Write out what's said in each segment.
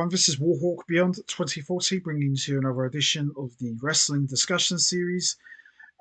everyone, this is Warhawk Beyond 2040, bringing to you another edition of the Wrestling Discussion Series.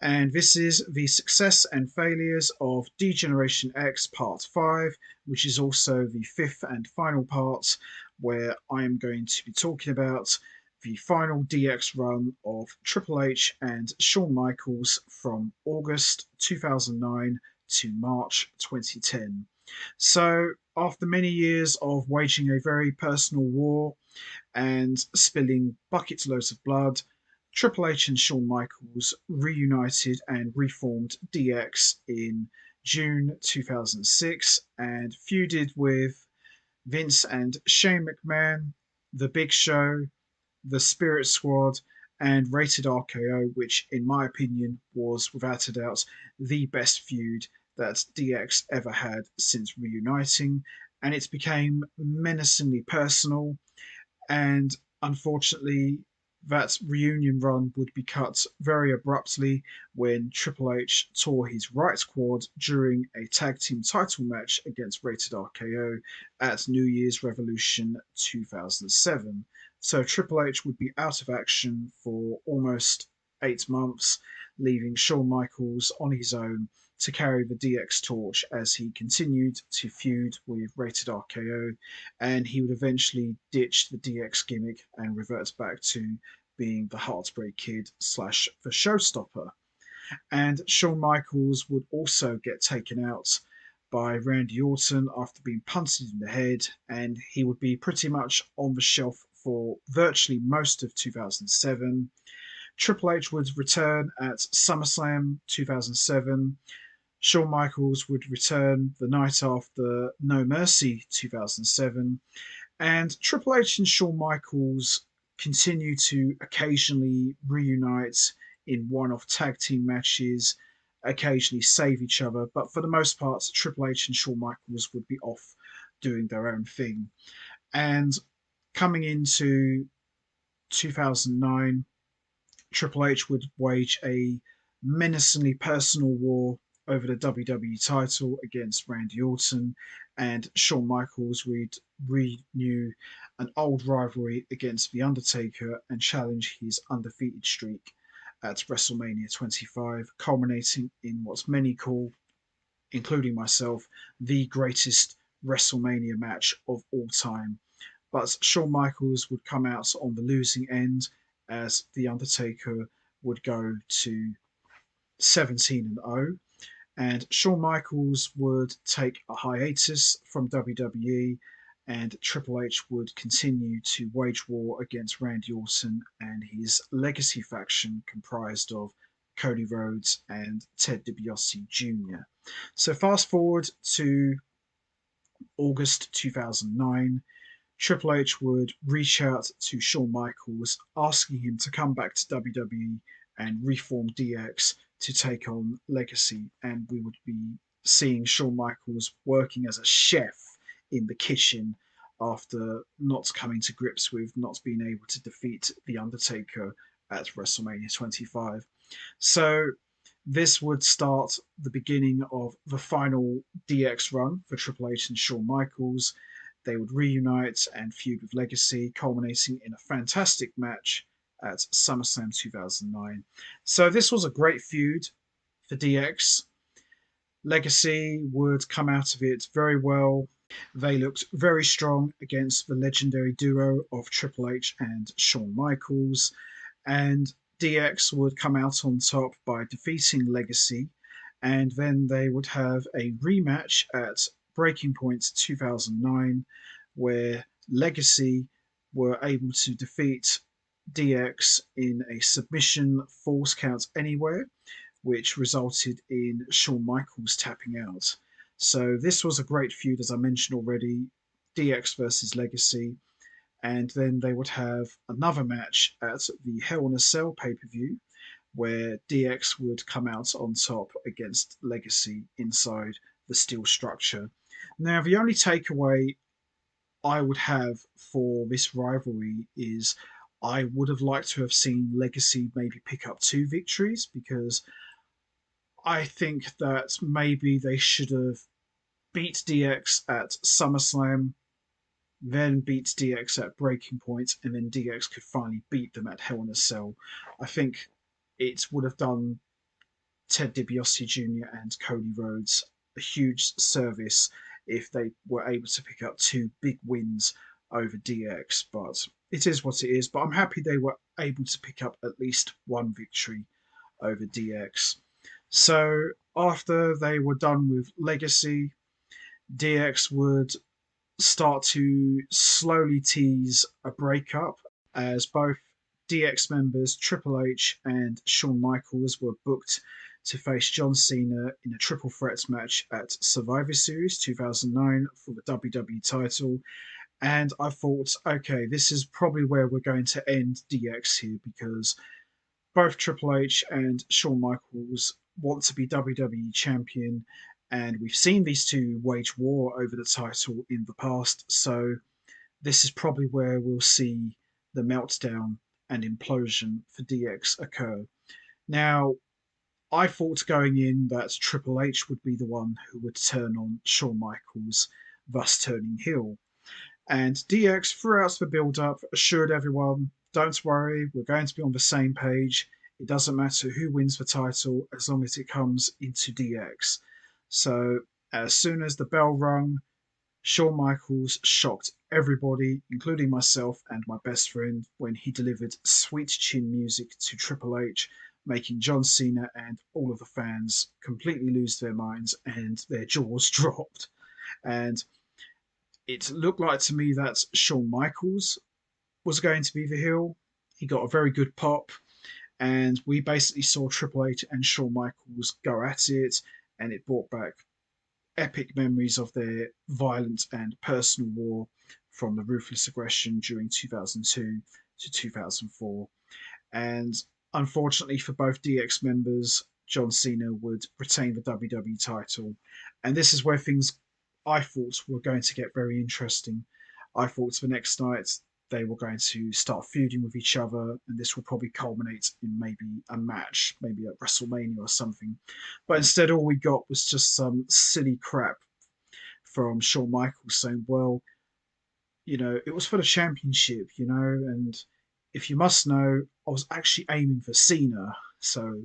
And this is the success and failures of D-Generation X Part 5, which is also the fifth and final part, where I am going to be talking about the final DX run of Triple H and Shawn Michaels from August 2009 to March 2010. So, after many years of waging a very personal war and spilling bucket loads of blood, Triple H and Shawn Michaels reunited and reformed DX in June 2006 and feuded with Vince and Shane McMahon, The Big Show, The Spirit Squad, and Rated RKO, which, in my opinion, was without a doubt the best feud that DX ever had since reuniting. And it became menacingly personal. And unfortunately, that reunion run would be cut very abruptly when Triple H tore his right quad during a tag team title match against Rated RKO at New Year's Revolution 2007. So Triple H would be out of action for almost 8 months, leaving Shawn Michaels on his own to carry the DX torch as he continued to feud with Rated RKO, and he would eventually ditch the DX gimmick and revert back to being the Heartbreak Kid slash the Showstopper. And Shawn Michaels would also get taken out by Randy Orton after being punted in the head, and he would be pretty much on the shelf for virtually most of 2007. Triple H would return at SummerSlam 2007. Shawn Michaels would return the night after No Mercy 2007. And Triple H and Shawn Michaels continue to occasionally reunite in one-off tag team matches, occasionally save each other, but for the most part, Triple H and Shawn Michaels would be off doing their own thing. And coming into 2009, Triple H would wage a menacingly personal war over the WWE title against Randy Orton, and Shawn Michaels would renew an old rivalry against The Undertaker and challenge his undefeated streak at WrestleMania 25, culminating in what many call, including myself, the greatest WrestleMania match of all time. But Shawn Michaels would come out on the losing end as The Undertaker would go to 17 and 0, and Shawn Michaels would take a hiatus from WWE, and Triple H would continue to wage war against Randy Orton and his legacy faction comprised of Cody Rhodes and Ted DiBiase Jr. So fast forward to August 2009, Triple H would reach out to Shawn Michaels, asking him to come back to WWE and reform DX to take on Legacy. And we would be seeing Shawn Michaels working as a chef in the kitchen after not coming to grips with not being able to defeat The Undertaker at WrestleMania 25. So this would start the beginning of the final DX run for Triple H and Shawn Michaels. They would reunite and feud with Legacy, culminating in a fantastic match at SummerSlam 2009. So this was a great feud for DX. Legacy would come out of it very well. They looked very strong against the legendary duo of Triple H and Shawn Michaels, and DX would come out on top by defeating Legacy, and then they would have a rematch at Breaking Point 2009, where Legacy were able to defeat DX in a submission Falls Count Anywhere, which resulted in Shawn Michaels tapping out. So this was a great feud, as I mentioned already, DX versus Legacy, and then they would have another match at the Hell in a Cell pay-per-view, where DX would come out on top against Legacy inside the steel structure. Now, the only takeaway I would have for this rivalry is I would have liked to have seen Legacy maybe pick up 2 victories, because I think that maybe they should have beat DX at SummerSlam then beat DX at breaking point, and then DX could finally beat them at Hell in a Cell. I think it would have done Ted DiBiase Jr. and Cody Rhodes a huge service if they were able to pick up two big wins over DX. But it is what it is. But I'm happy they were able to pick up at least one victory over DX. So after they were done with Legacy, DX would start to slowly tease a breakup as both DX members Triple H and Shawn Michaels were booked to face John Cena in a triple threat match at Survivor Series 2009 for the WWE title. And I thought, okay, this is probably where we're going to end DX here because both Triple H and Shawn Michaels want to be WWE champion, and we've seen these two wage war over the title in the past. So this is probably where we'll see the meltdown and implosion for DX occur. Now, I thought going in that Triple H would be the one who would turn on Shawn Michaels, thus turning heel. And DX, throughout the build up, assured everyone, don't worry, we're going to be on the same page. It doesn't matter who wins the title as long as it comes into DX. So, as soon as the bell rung, Shawn Michaels shocked everybody, including myself and my best friend, when he delivered sweet chin music to Triple H, making John Cena and all of the fans completely lose their minds and their jaws dropped. And it looked like to me that Shawn Michaels was going to be the heel. He got a very good pop, and we basically saw Triple H and Shawn Michaels go at it, and it brought back epic memories of their violent and personal war from the Ruthless Aggression during 2002 to 2004. And unfortunately for both DX members, John Cena would retain the WWE title. And this is where things I thought were going to get very interesting. I thought the next night they were going to start feuding with each other, and this will probably culminate in maybe a match, maybe at WrestleMania or something. But instead, all we got was just some silly crap from Shawn Michaels saying, well, it was for the championship, and if you must know, I was actually aiming for Cena. So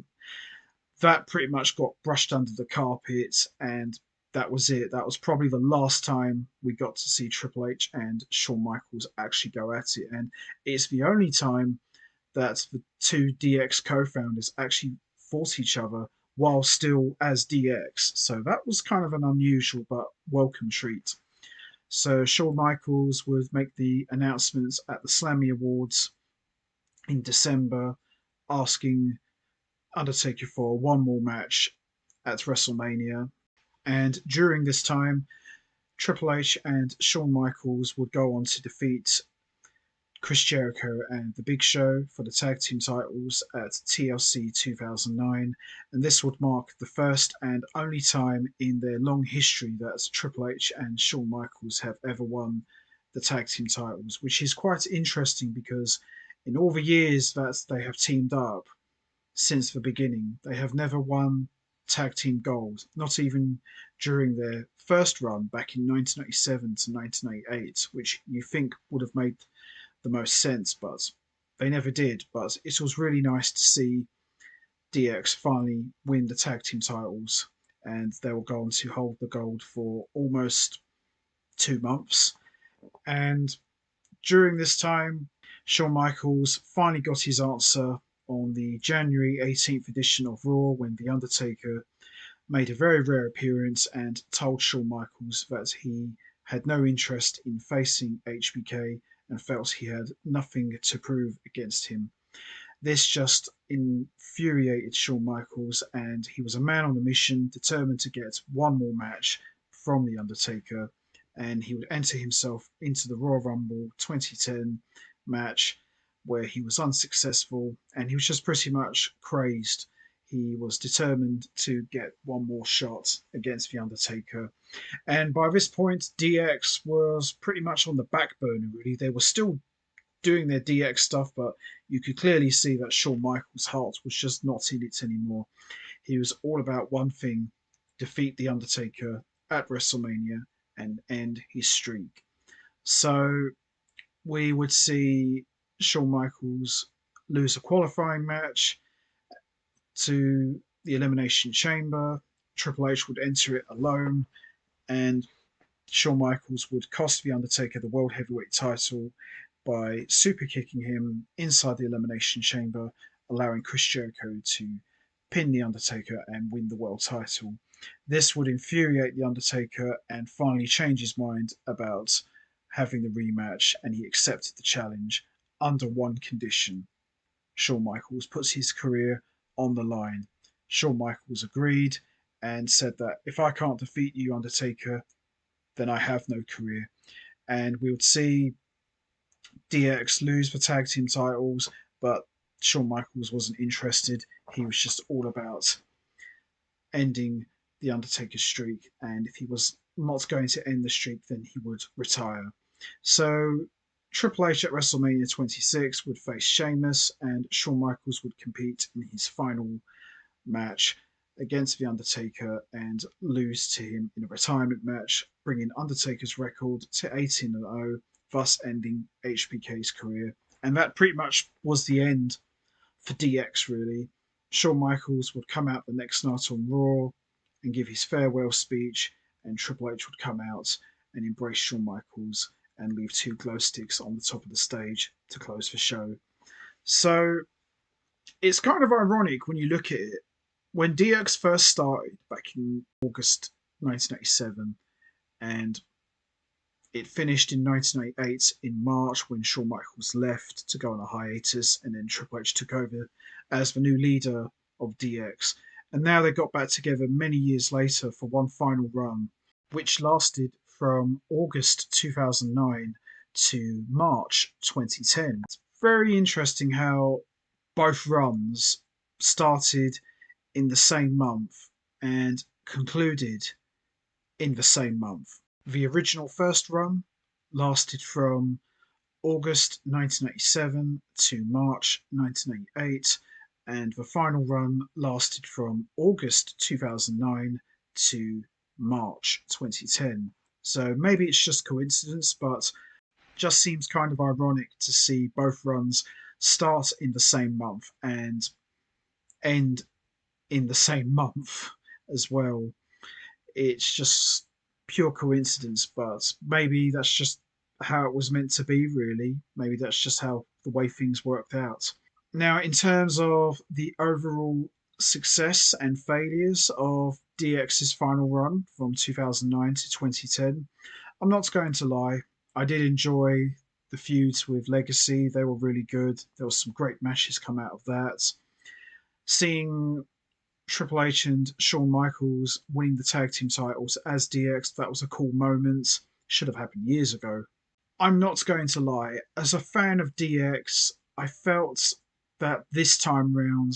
that pretty much got brushed under the carpet, and that was it. That was probably the last time we got to see Triple H and Shawn Michaels actually go at it. And it's the only time that the two DX co founders actually fought each other while still as DX. So that was kind of an unusual but welcome treat. So Shawn Michaels would make the announcements at the Slammy Awards in December, asking Undertaker for one more match at WrestleMania. And during this time, Triple H and Shawn Michaels would go on to defeat Chris Jericho and The Big Show for the tag team titles at TLC 2009, and this would mark the first and only time in their long history that Triple H and Shawn Michaels have ever won the tag team titles, which is quite interesting because in all the years that they have teamed up since the beginning, they have never won tag team gold, not even during their first run back in 1997 to 1998, which you think would have made the most sense, but they never did. But it was really nice to see DX finally win the tag team titles, and they will go on to hold the gold for almost 2 months. And during this time, Shawn Michaels finally got his answer on the January 18th edition of Raw when The Undertaker made a very rare appearance and told Shawn Michaels that he had no interest in facing HBK and felt he had nothing to prove against him. This just infuriated Shawn Michaels, and he was a man on a mission, determined to get one more match from The Undertaker, and he would enter himself into the Royal Rumble 2010 match where he was unsuccessful, and he was just pretty much crazed. He was determined to get one more shot against The Undertaker. And by this point, DX was pretty much on the back burner, really. They were still doing their DX stuff, but you could clearly see that Shawn Michaels' heart was just not in it anymore. He was all about one thing: defeat The Undertaker at WrestleMania and end his streak. So we would see Shawn Michaels lose a qualifying match to the Elimination Chamber. Triple H would enter it alone, and Shawn Michaels would cost The Undertaker the World Heavyweight title by super kicking him inside the Elimination Chamber, allowing Chris Jericho to pin The Undertaker and win the world title. This would infuriate The Undertaker and finally change his mind about having the rematch, and he accepted the challenge under one condition. Shawn Michaels puts his career on the line. Shawn Michaels agreed and said that if I can't defeat you, Undertaker, then I have no career. And we would see DX lose the tag team titles, but Shawn Michaels wasn't interested. He was just all about ending the Undertaker's streak, and if he was not going to end the streak, then he would retire. So Triple H at WrestleMania 26 would face Sheamus, and Shawn Michaels would compete in his final match against The Undertaker and lose to him in a retirement match, bringing Undertaker's record to 18-0, thus ending HBK's career. And that pretty much was the end for DX, really. Shawn Michaels would come out the next night on Raw and give his farewell speech, and Triple H would come out and embrace Shawn Michaels and leave two glow sticks on the top of the stage to close the show. So it's kind of ironic when you look at it. When DX first started back in August 1987, and it finished in 1988 in March when Shawn Michaels left to go on a hiatus, and then Triple H took over as the new leader of DX. And now they got back together many years later for one final run, which lasted from August 2009 to March 2010. It's very interesting how both runs started in the same month and concluded in the same month. The original first run lasted from August 1987 to March 1988, and the final run lasted from August 2009 to March 2010. So maybe it's just coincidence, but just seems kind of ironic to see both runs start in the same month and end in the same month as well. It's just pure coincidence, but maybe that's just how it was meant to be, really. Maybe that's just how the way things worked out. Now, in terms of the overall success and failures of DX's final run from 2009 to 2010, I'm not going to lie. I did enjoy the feuds with Legacy. They were really good. There were some great matches come out of that. Seeing Triple H and Shawn Michaels winning the tag team titles as DX, that was a cool moment. Should have happened years ago. I'm not going to lie, as a fan of DX, I felt that this time round,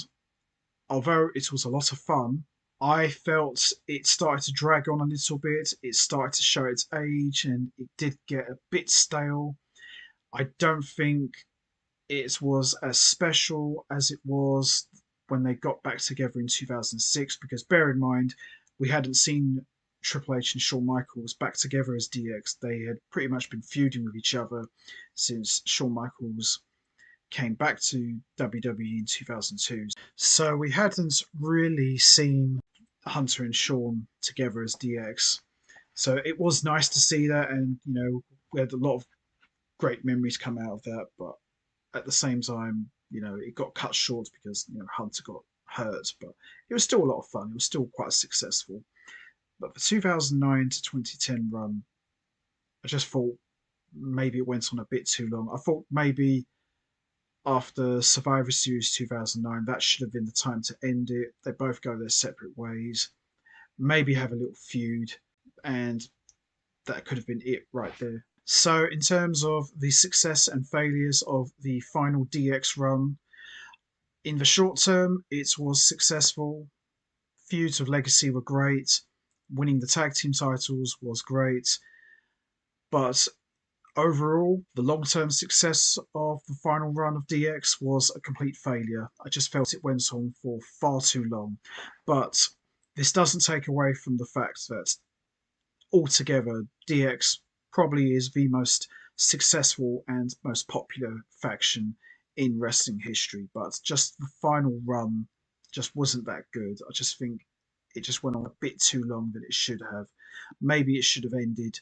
although it was a lot of fun, I felt it started to drag on a little bit. It started to show its age and it did get a bit stale. I don't think it was as special as it was when they got back together in 2006, because bear in mind, we hadn't seen Triple H and Shawn Michaels back together as DX. They had pretty much been feuding with each other since Shawn Michaels came back to WWE in 2002. So we hadn't really seen Hunter and Shawn together as DX. So it was nice to see that, and we had a lot of great memories come out of that. But at the same time, it got cut short because Hunter got hurt, but it was still a lot of fun. It was still quite successful. But the 2009 to 2010 run, I just thought maybe it went on a bit too long. I thought maybe after Survivor Series 2009, that should have been the time to end it. They both go their separate ways. Maybe have a little feud, and that could have been it right there. So, in terms of the success and failures of the final DX run, in the short term, it was successful. Feuds of Legacy were great. Winning the tag team titles was great. But overall, the long term success of the final run of DX was a complete failure. I just felt it went on for far too long. But this doesn't take away from the fact that altogether, DX probably is the most successful and most popular faction in wrestling history. But just the final run just wasn't that good. I just think it just went on a bit too long than it should have. Maybe it should have ended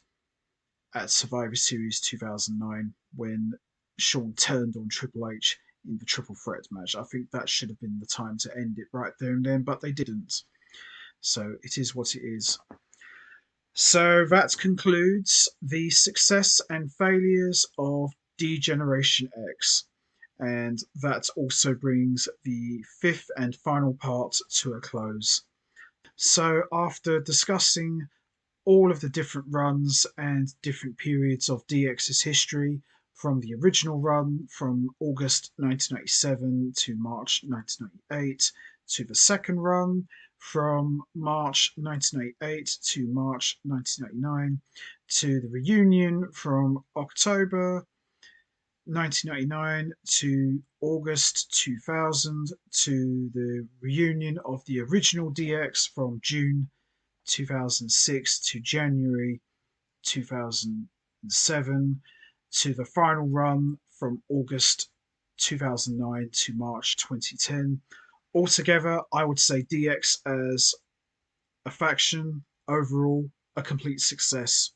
at Survivor Series 2009 when Shawn turned on Triple H in the triple threat match. I think that should have been the time to end it right there and then, but they didn't. So it is what it is. So that concludes the success and failures of D-Generation X. And that also brings the fifth and final part to a close. So after discussing all of the different runs and different periods of DX's history, from the original run from August 1997 to March 1998, to the second run from March 1998 to March 1999, to the reunion from October 1999 to August 2000, to the reunion of the original DX from June 2006 to January 2007, to the final run from August 2009 to March 2010. Altogether, I would say DX as a faction overall a complete success.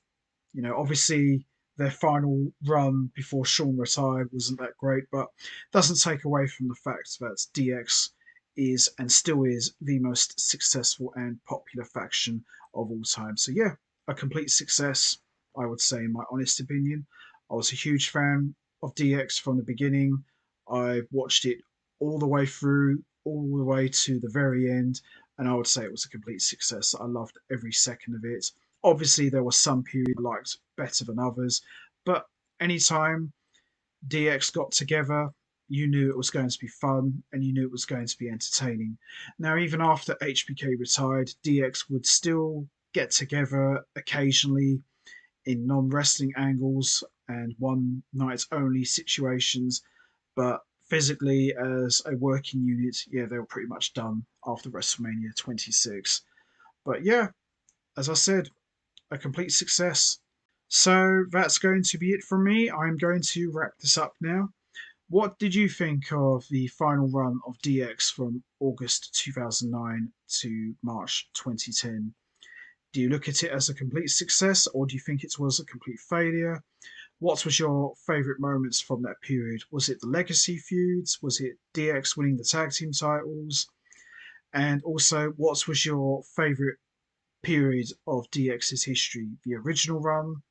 Obviously their final run before Shawn retired wasn't that great, but doesn't take away from the fact that DX is and still is the most successful and popular faction of all time. So yeah, a complete success, I would say, in my honest opinion. I was a huge fan of DX from the beginning. I watched it all the way through, all the way to the very end, and I would say it was a complete success. I loved every second of it. Obviously, there were some periods I liked better than others, but anytime DX got together, you knew it was going to be fun and you knew it was going to be entertaining. Now, even after HBK retired, DX would still get together occasionally in non wrestling angles and one night only situations, but physically as a working unit, yeah, they were pretty much done after WrestleMania 26. But yeah, as I said, a complete success. So that's going to be it from me. I'm going to wrap this up now. What did you think of the final run of DX from August 2009 to March 2010? Do you look at it as a complete success or do you think it was a complete failure? What was your favourite moments from that period? Was it the legacy feuds? Was it DX winning the tag team titles? And also, what was your favourite period of DX's history? The original run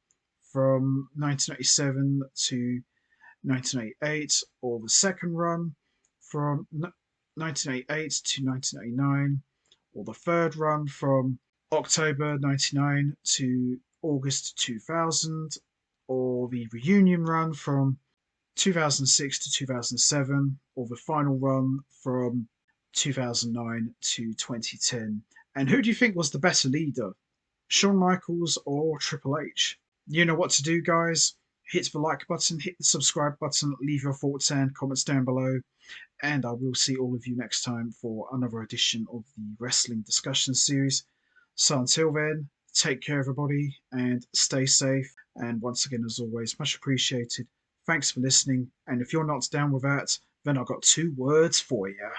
from 1997 to 1988, or the second run from 1988 to 1999, or the third run from October 99 to August 2000, or the reunion run from 2006 to 2007, or the final run from 2009 to 2010. And who do you think was the better leader, Shawn Michaels or Triple H? You know what to do, guys. Hit the like button, hit the subscribe button, leave your thoughts and comments down below, and I will see all of you next time for another edition of the Wrestling Discussion Series. So until then, take care, everybody, and stay safe. And once again, as always, much appreciated. Thanks for listening. And if you're not down with that, then I've got two words for you.